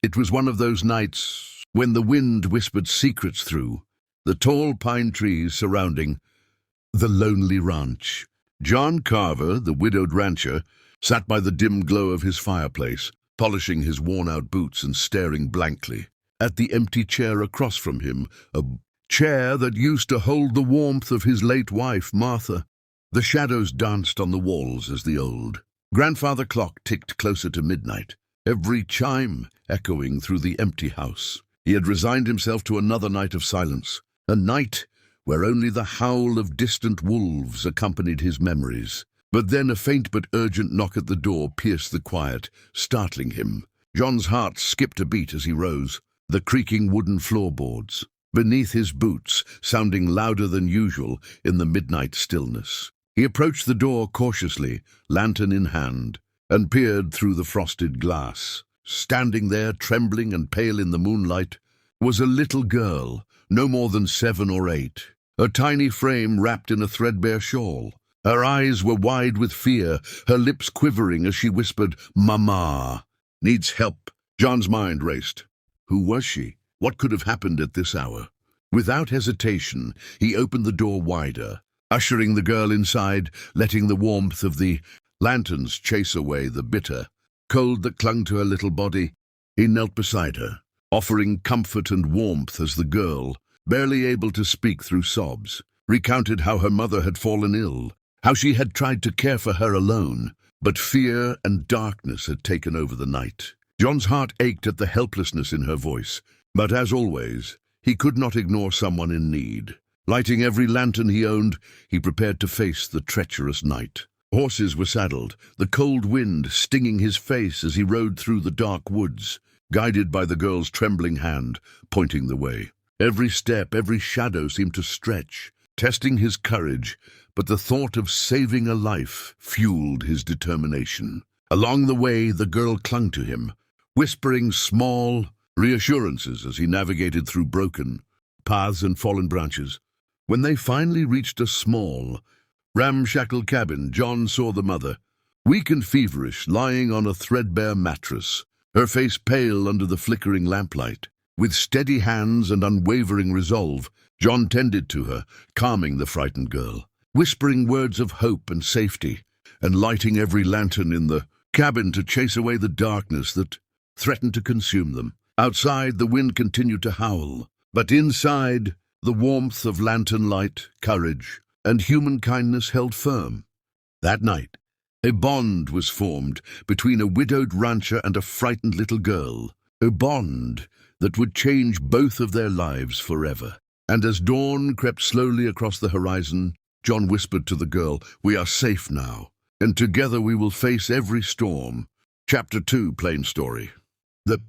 It was one of those nights when the wind whispered secrets through the tall pine trees surrounding the lonely ranch. John Carver, the widowed rancher, sat by the dim glow of his fireplace, polishing his worn-out boots and staring blankly at the empty chair across from him, a chair that used to hold the warmth of his late wife, Martha. The shadows danced on the walls as the old grandfather clock ticked closer to midnight, every chime echoing through the empty house. He had resigned himself to another night of silence, a night where only the howl of distant wolves accompanied his memories. But then a faint but urgent knock at the door pierced the quiet, startling him. John's heart skipped a beat as he rose, the creaking wooden floorboards beneath his boots sounding louder than usual in the midnight stillness. He approached the door cautiously, lantern in hand, and peered through the frosted glass. Standing there, trembling and pale in the moonlight, was a little girl, no more than 7 or 8, her tiny frame wrapped in a threadbare shawl. Her eyes were wide with fear, her lips quivering as she whispered, "Mama needs help." John's mind raced. Who was she? What could have happened at this hour? Without hesitation, he opened the door wider, ushering the girl inside, letting the warmth of the lanterns chase away the bitter cold that clung to her little body. He knelt beside her, offering comfort and warmth as the girl, barely able to speak through sobs, recounted how her mother had fallen ill, how she had tried to care for her alone, but fear and darkness had taken over the night. John's heart ached at the helplessness in her voice, but as always, he could not ignore someone in need. Lighting every lantern he owned, he prepared to face the treacherous night. Horses were saddled, the cold wind stinging his face as he rode through the dark woods, guided by the girl's trembling hand, pointing the way. Every step, every shadow seemed to stretch, testing his courage, but the thought of saving a life fueled his determination. Along the way, the girl clung to him, whispering small reassurances as he navigated through broken paths and fallen branches. When they finally reached a small, ramshackle cabin, John saw the mother, weak and feverish, lying on a threadbare mattress, her face pale under the flickering lamplight. With steady hands and unwavering resolve, John tended to her, calming the frightened girl, whispering words of hope and safety, and lighting every lantern in the cabin to chase away the darkness that threatened to consume them. Outside, the wind continued to howl, but inside, the warmth of lantern light, courage, and human kindness held firm. That night, a bond was formed between a widowed rancher and a frightened little girl, a bond that would change both of their lives forever. And as dawn crept slowly across the horizon, John whispered to the girl, "We are safe now, and together we will face every storm." Chapter 2, Plain Story. The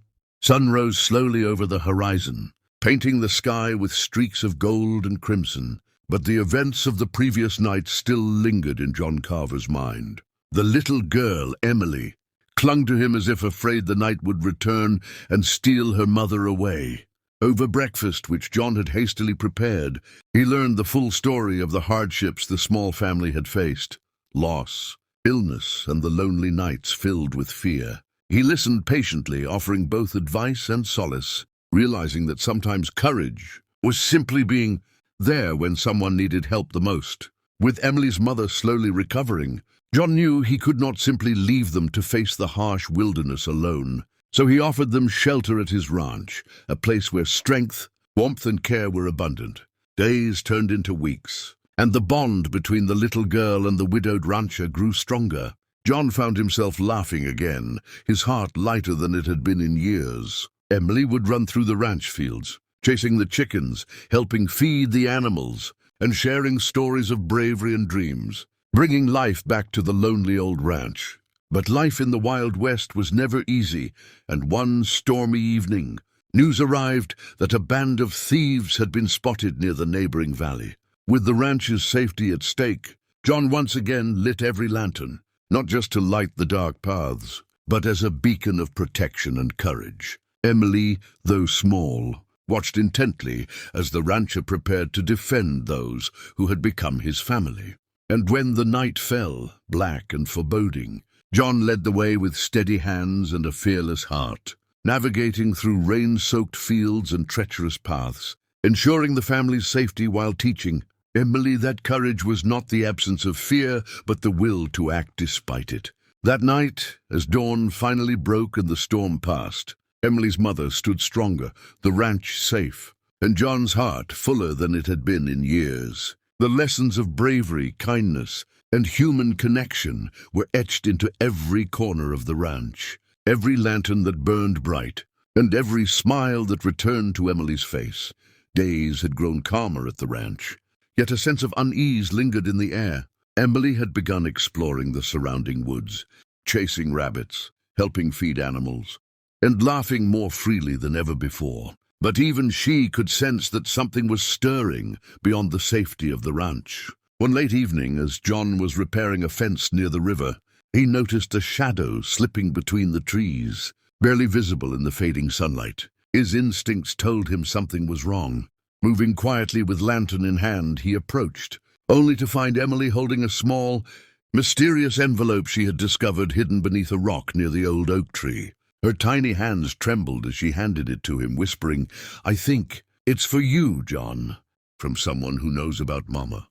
sun rose slowly over the horizon, painting the sky with streaks of gold and crimson, but the events of the previous night still lingered in John Carver's mind. The little girl, Emily, clung to him as if afraid the night would return and steal her mother away. Over breakfast, which John had hastily prepared, he learned the full story of the hardships the small family had faced: loss, illness, and the lonely nights filled with fear. He listened patiently, offering both advice and solace, realizing that sometimes courage was simply being there when someone needed help the most. With Emily's mother slowly recovering, John knew he could not simply leave them to face the harsh wilderness alone. So he offered them shelter at his ranch, a place where strength, warmth, and care were abundant. Days turned into weeks, and the bond between the little girl and the widowed rancher grew stronger. John found himself laughing again, his heart lighter than it had been in years. Emily would run through the ranch fields, chasing the chickens, helping feed the animals, and sharing stories of bravery and dreams, bringing life back to the lonely old ranch. But life in the Wild West was never easy, and one stormy evening, news arrived that a band of thieves had been spotted near the neighboring valley. With the ranch's safety at stake, John once again lit every lantern, not just to light the dark paths, but as a beacon of protection and courage. Emily, though small, watched intently as the rancher prepared to defend those who had become his family. And when the night fell, black and foreboding, John led the way with steady hands and a fearless heart. navigating through rain-soaked fields and treacherous paths, ensuring the family's safety while teaching Emily that courage was not the absence of fear, but the will to act despite it. That night, as dawn finally broke and the storm passed, Emily's mother stood stronger, the ranch safe, and John's heart fuller than it had been in years. The lessons of bravery, kindness, and human connection were etched into every corner of the ranch, every lantern that burned bright, and every smile that returned to Emily's face. Days had grown calmer at the ranch, yet a sense of unease lingered in the air. Emily had begun exploring the surrounding woods, chasing rabbits, helping feed animals, and laughing more freely than ever before. But even she could sense that something was stirring beyond the safety of the ranch. One late evening, as John was repairing a fence near the river, he noticed a shadow slipping between the trees, barely visible in the fading sunlight. His instincts told him something was wrong. Moving quietly with lantern in hand, he approached, only to find Emily holding a small, mysterious envelope she had discovered hidden beneath a rock near the old oak tree. Her tiny hands trembled as she handed it to him, whispering, "I think it's for you, John," from someone who knows about Mama.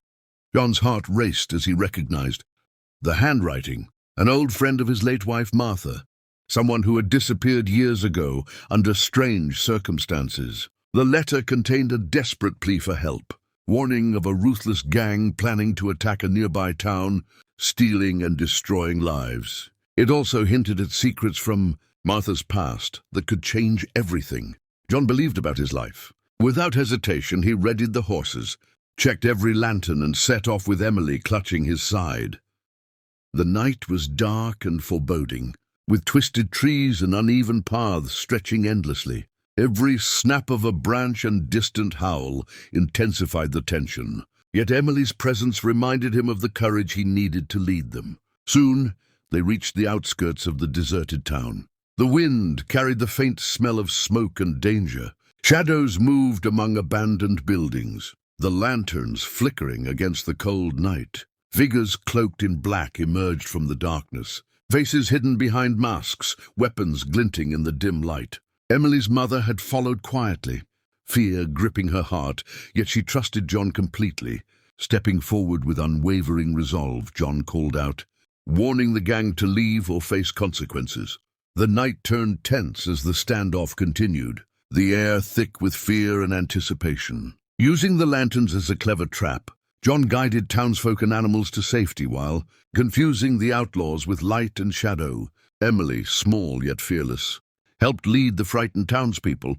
John's heart raced as he recognized the handwriting, an old friend of his late wife Martha, someone who had disappeared years ago under strange circumstances. The letter contained a desperate plea for help, warning of a ruthless gang planning to attack a nearby town, stealing and destroying lives. It also hinted at secrets from Martha's past that could change everything. John believed about his life. Without hesitation, he readied the horses, checked every lantern, and set off with Emily clutching his side. The night was dark and foreboding, with twisted trees and uneven paths stretching endlessly. Every snap of a branch and distant howl intensified the tension. Yet Emily's presence reminded him of the courage he needed to lead them. Soon, they reached the outskirts of the deserted town. The wind carried the faint smell of smoke and danger. Shadows moved among abandoned buildings, the lanterns flickering against the cold night. Figures cloaked in black emerged from the darkness, faces hidden behind masks, weapons glinting in the dim light. Emily's mother had followed quietly, fear gripping her heart, yet she trusted John completely. Stepping forward with unwavering resolve, John called out, warning the gang to leave or face consequences. The night turned tense as the standoff continued, the air thick with fear and anticipation. Using the lanterns as a clever trap, John guided townsfolk and animals to safety while confusing the outlaws with light and shadow. Emily, small yet fearless, helped lead the frightened townspeople,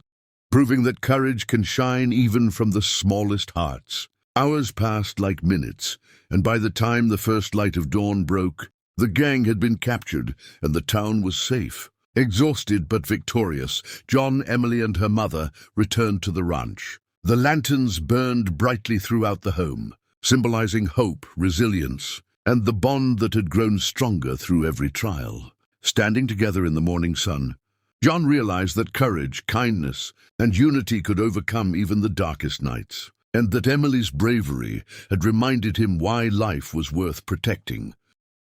proving that courage can shine even from the smallest hearts. Hours passed like minutes, and by the time the first light of dawn broke, the gang had been captured and the town was safe. Exhausted but victorious, John, Emily, and her mother returned to the ranch. The lanterns burned brightly throughout the home, symbolizing hope, resilience, and the bond that had grown stronger through every trial. Standing together in the morning sun, John realized that courage, kindness, and unity could overcome even the darkest nights, and that Emily's bravery had reminded him why life was worth protecting.